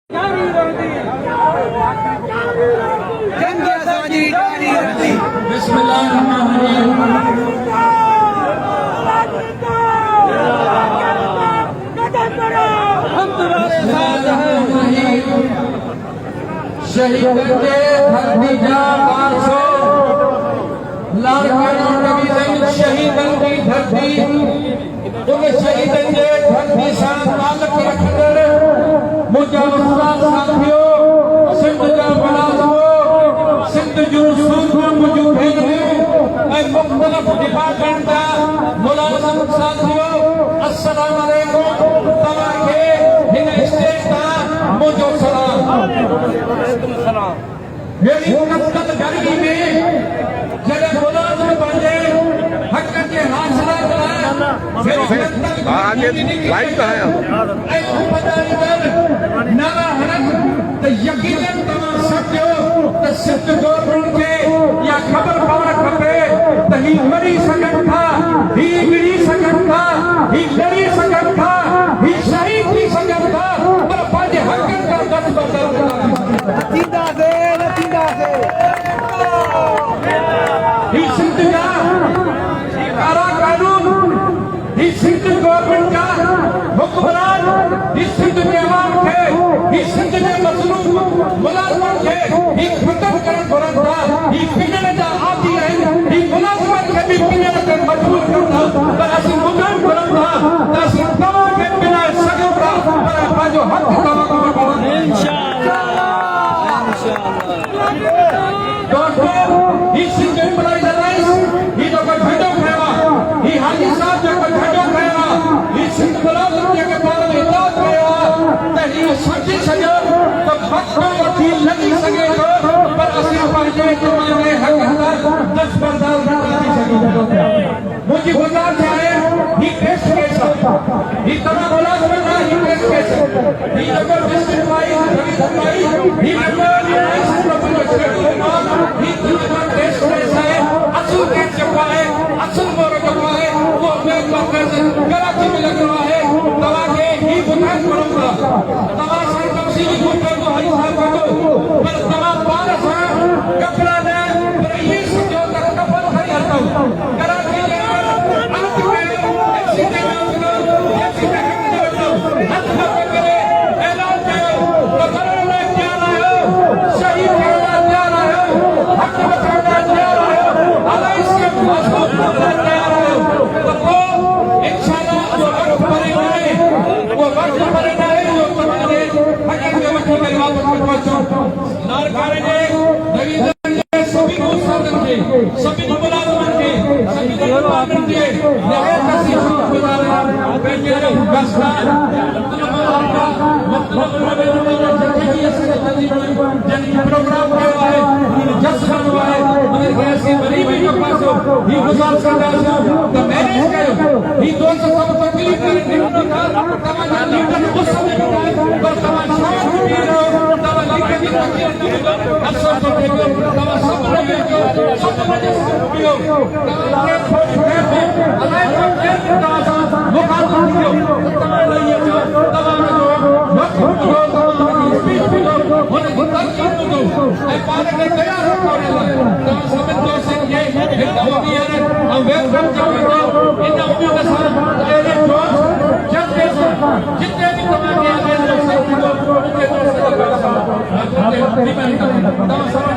शहीद के धरतीजा 500 लाड़काना नबी शहीदन की धरती क्योंकि शहीदन के धरती सां ताल्लुक़ रखंदड़ मुंहिंजा उस्ताद साथियों सिंध जा मुलाज़िमो सिंध जूं सूरतूं मुंहिंजूं भेनरूं ऐं मुख़्तलिफ़ डिपार्टमेंट जा मुलाज़िम साथियों अस्सलामु अलैकुम। तव्हांखे हिन स्टेज तां मुंहिंजो सलाम। मेरी मुनक़्क़द गर्मी में जॾहिं मुलाज़िम पंहिंजे हक़ जे हासिल यकीनन तव्हां सम्झो त सिंध गवर्नमेंट खे इहा ख़बर पवणु खपे त ही मरी सघनि था, ही विड़ी सघनि था, ही लड़ी सघनि था, ही शहीद थी सघनि था, पर पंहिंजे हक़नि खां दस्तबरदार ही सिंध जा कारा कानून, ही सिंध गवर्नमेंट जा हुक्मरान, ही सिंध के अवाम खे, ही सिंध जे मज़लूम मुलाज़िमनि खे ही ख़तमु करणु घुरनि था। ही पिनण जा आदी आहिनि, ही मुलाज़िमनि खे बि पिनण ते मजबूर कनि था, पर असीं ॿुधणु घुरनि था त असीं तव्हांखे पिनाए सघूं था, पर पंहिंजो हक़ तव्हांखे वठणु दोस्तों। ही सिंध एम्प्लॉइज अलायंस ही जेको झंडो खयो आहे, ही हाजी साहब जेको झंडो खयो आहे, ही सिंध मुलाज़िम जेके पाण में इताद कयो आहे त इहो सम्झी सघो त वक़्तु वठी लॻी सघे थो, पर असीं पंहिंजे तमामे हक़दार दस्तबरदार न थी सघूं था। मुंहिंजी गुज़ारिश आहे ही टेस्ट केस आहे, ही तव्हां मुलाज़िम न ही टेस्ट केस आहे, ही जेको डिस्ट्रिक्ट वाइज ही जेको ही टेस्ट केस आहे, असुल केस जेको आहे, असुल मोर जेको आहे उहो कराची में लॻियो आहे। तव्हांखे ही ॿुधाइणु पवंदो, तव्हां सां तफ़सीली गुफ़्तगू हली सघो, पर तव्हां पाण सां कपिड़ा न पर इहे सम्झो त कफ़न खणी हलंदव। कराची जे प्रोग्राम कयो आहे, जस कयो आहे, ग़रीबी जो पासो ही गुज़ारिश कंदासीं त मैनेज कयो। ही दोस्त सभु तकलीफ़ करे तव्हांजा लीडर गुस्से में हूंदा, पर तव्हां शांत थी रहो, तव्हां लीडर जी तकलीफ़ न मिलो, अफ़सोस न कयो, तव्हां सभु न कयो, सभु न कयो, तव्हां थोरी देर में अलाए केरु तव्हां सां मुखातिब थियो, तव्हां लही अचो, तव्हां जो स्पीच मिलो, हुनजी तनक़ीद ॿुधो ऐं पाण खे तयारु रखो। तव्हां सभिनी दोस्तनि खे हिकु उमीद ऐं वेलकम चवंदो इन उमीद सां अहिड़े जोश जज़्बे सां जिते बि तव्हांखे अॻियां जो सही थींदो उते तव्हां सभु